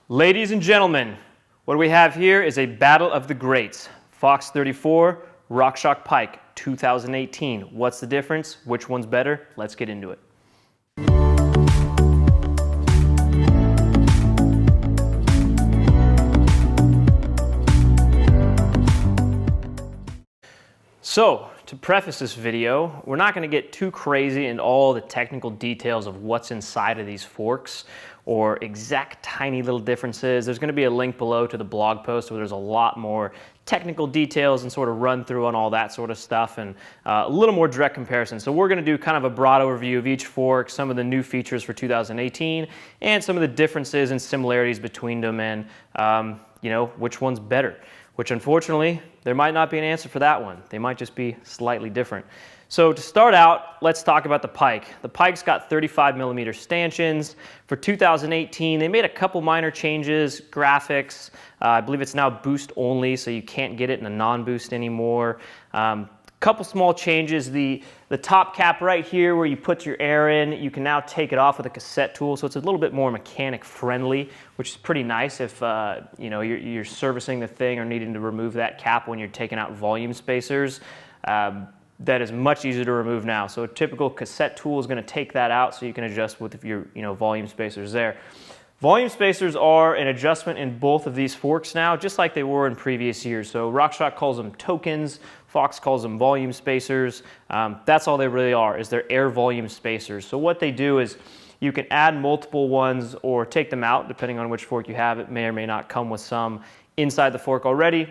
Ladies and gentlemen, what we have here is a battle of the greats. Fox 34, Rockshox Pike, 2018. What's the difference? Which one's better? Let's get into it. So, to preface this video, we're not going to get too crazy in all the technical details of what's inside of these forks or exact tiny little differences. There's going to be a link below to the blog post where there's a lot more technical details and sort of run through on all that sort of stuff and a little more direct comparison. So we're going to do kind of a broad overview of each fork, some of the new features for 2018, and some of the differences and similarities between them and which one's better. Which unfortunately, there might not be an answer for that one. They might just be slightly different. So to start out, let's talk about the Pike. The Pike's got 35mm stanchions. For 2018, they made a couple minor changes, graphics. I believe it's now boost only, so you can't get it in a non-boost anymore. Couple small changes. The top cap right here where you put your air in, you can now take it off with a cassette tool, so it's a little bit more mechanic friendly, which is pretty nice if you're servicing the thing or needing to remove that cap when you're taking out volume spacers. That is much easier to remove now. So a typical cassette tool is going to take that out so you can adjust with your volume spacers there. Volume spacers are an adjustment in both of these forks now, just like they were in previous years. So Rockshox calls them tokens, Fox calls them volume spacers. That's all they really are, is they're air volume spacers. So what they do is you can add multiple ones or take them out, depending on which fork you have. It may or may not come with some inside the fork already.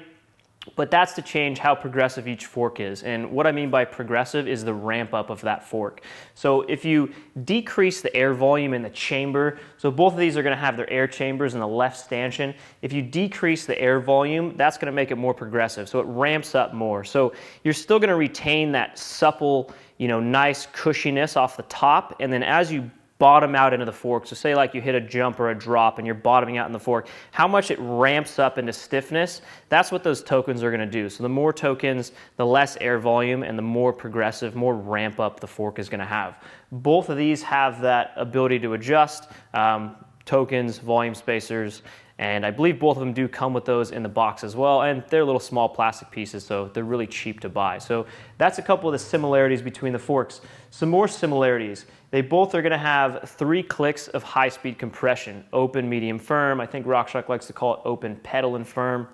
But that's to change how progressive each fork is. And what I mean by progressive is the ramp up of that fork. So if you decrease the air volume in the chamber, so both of these are going to have their air chambers in the left stanchion. If you decrease the air volume, that's going to make it more progressive. So it ramps up more. So you're still going to retain that supple, nice cushiness off the top. And then as you bottom out into the fork, so say like you hit a jump or a drop and you're bottoming out in the fork, how much it ramps up into stiffness, that's what those tokens are going to do. So the more tokens, the less air volume, and the more progressive, more ramp up the fork is going to have. Both of these have that ability to adjust, tokens, volume spacers, and I believe both of them do come with those in the box as well, and they're little small plastic pieces, so they're really cheap to buy. So that's a couple of the similarities between the forks. Some more similarities. They both are going to have 3 clicks of high-speed compression, open, medium, firm. I think Rockshox likes to call it open, pedal, and firm.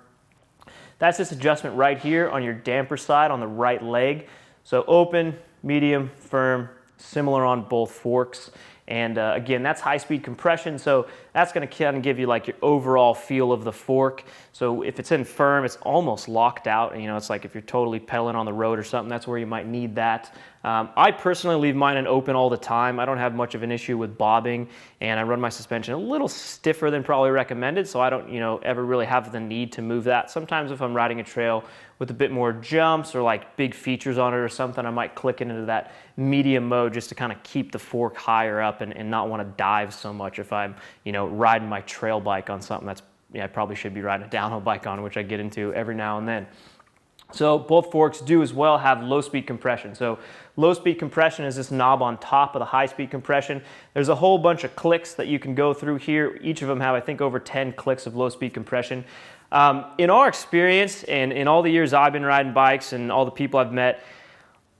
That's this adjustment right here on your damper side on the right leg. So open, medium, firm, similar on both forks. And again, that's high-speed compression, so that's going to kind of give you like your overall feel of the fork. So if it's in firm, it's almost locked out. It's like if you're totally pedaling on the road or something, that's where you might need that. I personally leave mine in open all the time. I don't have much of an issue with bobbing, and I run my suspension a little stiffer than probably recommended, so I don't ever really have the need to move that. Sometimes if I'm riding a trail with a bit more jumps or like big features on it or something, I might click it into that medium mode just to kind of keep the fork higher up and not want to dive so much if I'm riding my trail bike on something that's I probably should be riding a downhill bike on, which I get into every now and then. So both forks do as well have low-speed compression. So low-speed compression is this knob on top of the high-speed compression. There's a whole bunch of clicks that you can go through here. Each of them have, I think, over 10 clicks of low-speed compression. In our experience and in all the years I've been riding bikes and all the people I've met,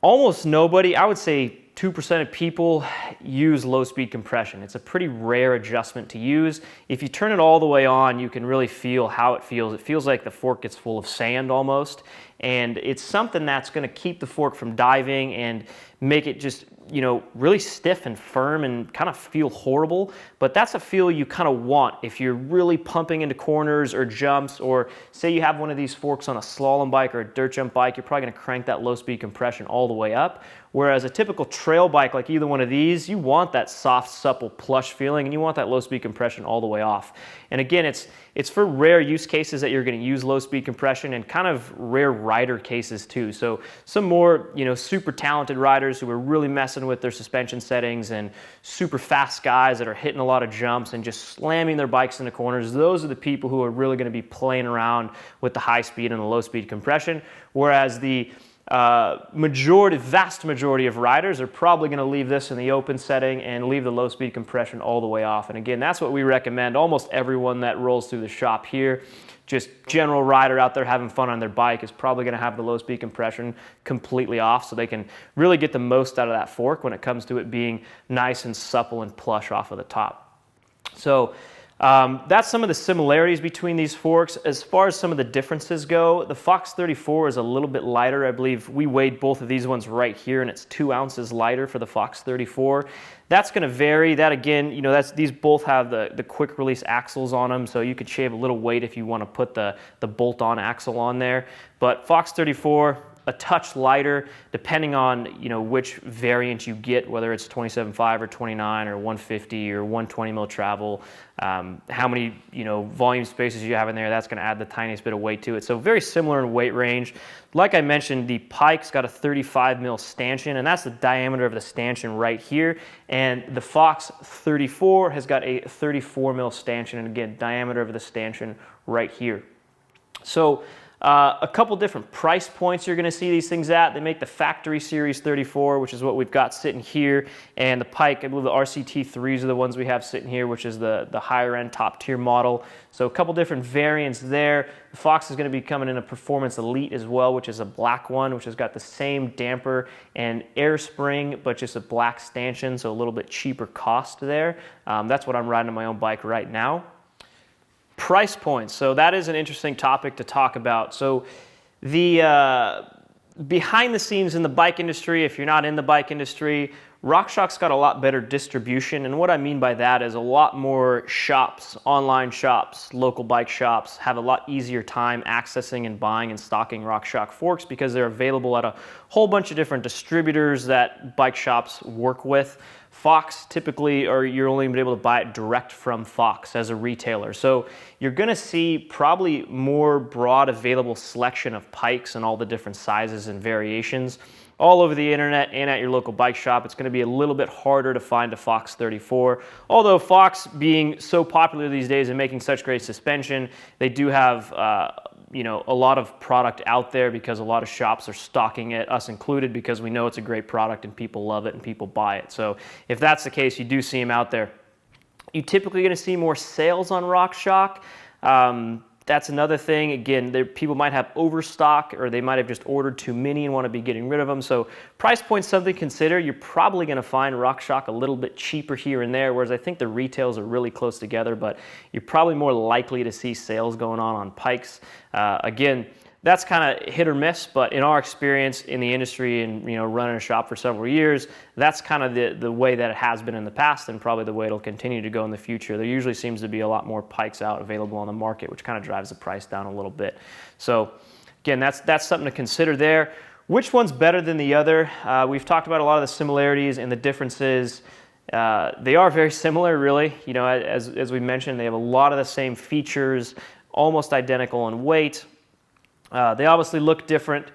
almost nobody, I would say 2% of people use low-speed compression. It's a pretty rare adjustment to use. If you turn it all the way on, you can really feel how it feels. It feels like the fork gets full of sand almost, and it's something that's going to keep the fork from diving and make it just really stiff and firm and kind of feel horrible. But that's a feel you kind of want if you're really pumping into corners or jumps, or say you have one of these forks on a slalom bike or a dirt jump bike, you're probably going to crank that low speed compression all the way up. Whereas a typical trail bike like either one of these, you want that soft, supple, plush feeling, and you want that low speed compression all the way off. And again, it's for rare use cases that you're going to use low speed compression, and kind of rare rider cases too. So some more super talented riders who are really messing with their suspension settings, and super fast guys that are hitting a lot of jumps and just slamming their bikes into corners, those are the people who are really going to be playing around with the high speed and the low speed compression. Whereas the vast majority of riders are probably going to leave this in the open setting and leave the low speed compression all the way off. And again, that's what we recommend. Almost everyone that rolls through the shop here, just general rider out there having fun on their bike, is probably going to have the low speed compression completely off so they can really get the most out of that fork when it comes to it being nice and supple and plush off of the top. So that's some of the similarities between these forks. As far as some of the differences go, the Fox 34 is a little bit lighter. I believe we weighed both of these ones right here, and it's 2 ounces lighter for the Fox 34. That's going to vary. That again, you know, these both have the quick release axles on them, so you could shave a little weight if you want to put the bolt-on axle on there. But Fox 34, a touch lighter, depending on, you know, which variant you get, whether it's 27.5 or 29 or 150 or 120 mil travel, how many, you know, volume spaces you have in there, that's going to add the tiniest bit of weight to it. So very similar in weight range. Like I mentioned, the Pike's got a 35 mil stanchion, and that's the diameter of the stanchion right here. And the Fox 34 has got a 34 mil stanchion, and again, diameter of the stanchion right here. So a couple different price points you're going to see these things at. They make the Factory Series 34, which is what we've got sitting here, and the Pike, I believe the RCT3s are the ones we have sitting here, which is the higher end top tier model. So a couple different variants there. The Fox is going to be coming in a Performance Elite as well, which is a black one, which has got the same damper and air spring, but just a black stanchion, so a little bit cheaper cost there. That's what I'm riding on my own bike right now. Price points. So that is an interesting topic to talk about. So the behind the scenes in the bike industry, if you're not in the bike industry, Rockshox got a lot better distribution. And what I mean by that is a lot more shops, online shops, local bike shops have a lot easier time accessing and buying and stocking Rockshox forks because they're available at a whole bunch of different distributors that bike shops work with. Fox typically, or you're only going to be able to buy it direct from Fox as a retailer. So you're going to see probably more broad available selection of Pikes and all the different sizes and variations all over the internet and at your local bike shop. It's going to be a little bit harder to find a Fox 34. Although Fox being so popular these days and making such great suspension, they do have you know, a lot of product out there because a lot of shops are stocking it, us included, because we know it's a great product and people love it and people buy it. So if that's the case, you do see them out there. You're typically going to see more sales on Rockshox. That's another thing. Again, people might have overstock, or they might have just ordered too many and want to be getting rid of them. So price point's something to consider. You're probably going to find Rockshox a little bit cheaper here and there, whereas I think the retails are really close together, but you're probably more likely to see sales going on Pikes. Again, that's kind of hit or miss, but in our experience in the industry and, you know, running a shop for several years, that's kind of the way that it has been in the past and probably the way it'll continue to go in the future. There usually seems to be a lot more Pikes out available on the market, which kind of drives the price down a little bit. So again, that's something to consider there. Which one's better than the other? We've talked about a lot of the similarities and the differences. They are very similar, really. You know, as we mentioned, they have a lot of the same features, almost identical in weight. They obviously look different,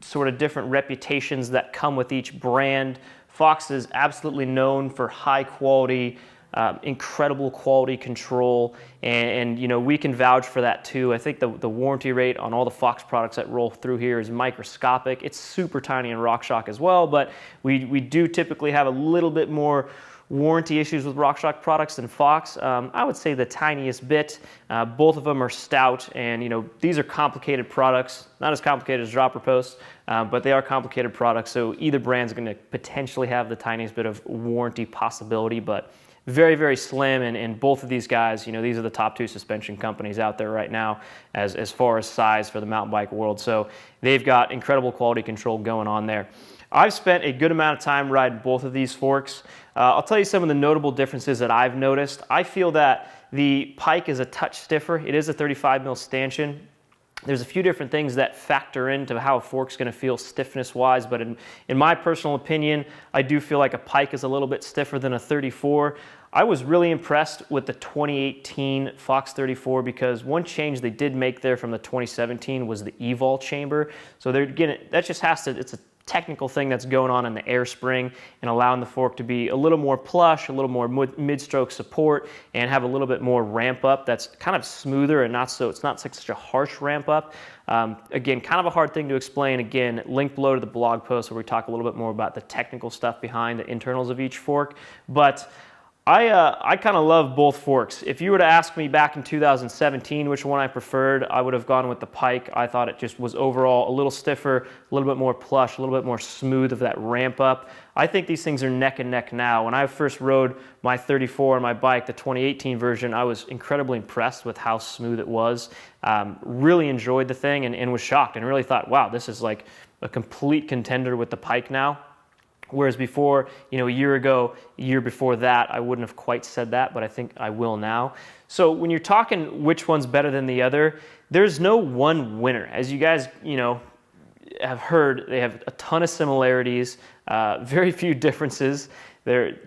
sort of different reputations that come with each brand. Fox is absolutely known for high quality, incredible quality control, and you know, we can vouch for that too. I think the warranty rate on all the Fox products that roll through here is microscopic. It's super tiny in Rockshox as well, but we do typically have a little bit more warranty issues with Rockshox products than Fox. I would say the tiniest bit. Both of them are stout, and you know, these are complicated products, not as complicated as Dropper Post, but they are complicated products, so either brand's going to potentially have the tiniest bit of warranty possibility, but very, very slim. And both of these guys, you know, these are the top two suspension companies out there right now as far as size for the mountain bike world, so they've got incredible quality control going on there. I've spent a good amount of time riding both of these forks. I'll tell you some of the notable differences that I've noticed. I feel that the Pike is a touch stiffer. It is a 35 mil stanchion. There's a few different things that factor into how a fork's going to feel stiffness-wise, but in my personal opinion, I do feel like a Pike is a little bit stiffer than a 34. I was really impressed with the 2018 Fox 34 because one change they did make there from the 2017 was the EVOL chamber. So they're getting, that just has to, it's a technical thing that's going on in the air spring and allowing the fork to be a little more plush, a little more mid-stroke support, and have a little bit more ramp up that's kind of smoother and it's not such a harsh ramp up. Again, kind of a hard thing to explain. Again, link below to the blog post where we talk a little bit more about the technical stuff behind the internals of each fork. But I kind of love both forks. If you were to ask me back in 2017 which one I preferred, I would have gone with the Pike. I thought it just was overall a little stiffer, a little bit more plush, a little bit more smooth of that ramp up. I think these things are neck and neck now. When I first rode my 34 on my bike, the 2018 version, I was incredibly impressed with how smooth it was. Really enjoyed the thing and was shocked and really thought, wow, this is like a complete contender with the Pike now. Whereas before, a year ago, a year before that, I wouldn't have quite said that, but I think I will now. So when you're talking which one's better than the other, there's no one winner. As you guys, have heard, they have a ton of similarities, very few differences. They're,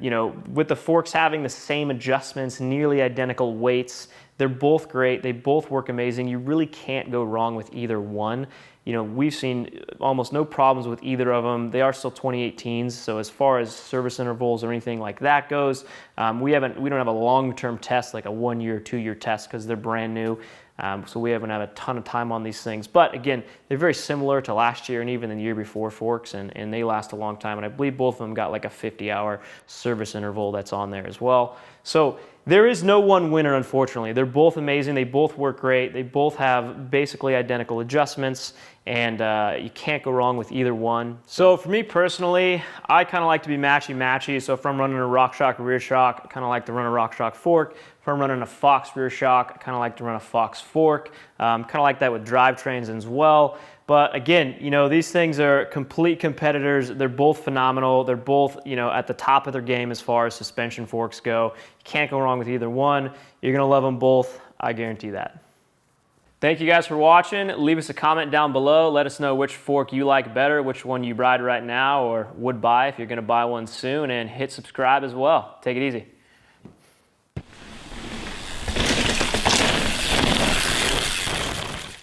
with the forks having the same adjustments, nearly identical weights, they're both great. They both work amazing. You really can't go wrong with either one. We've seen almost no problems with either of them. They are still 2018s, so as far as service intervals or anything like that goes, we don't have a long-term test like a 1 year, 2 year test because they're brand new. So we haven't had a ton of time on these things. But again, they're very similar to last year and even the year before forks, and they last a long time. And I believe both of them got like a 50-hour service interval that's on there as well. So there is no one winner, unfortunately. They're both amazing. They both work great. They both have basically identical adjustments, and you can't go wrong with either one. So for me personally, I kind of like to be matchy-matchy. So if I'm running a Rockshox rear shock, I kind of like to run a Rockshox fork. If I'm running a Fox rear shock, I kind of like to run a Fox fork. Kind of like that with drivetrains as well. But again, these things are complete competitors. They're both phenomenal. They're both, at the top of their game as far as suspension forks go. You can't go wrong with either one. You're gonna love them both. I guarantee that. Thank you guys for watching. Leave us a comment down below. Let us know which fork you like better, which one you ride right now or would buy if you're gonna buy one soon, and hit subscribe as well. Take it easy.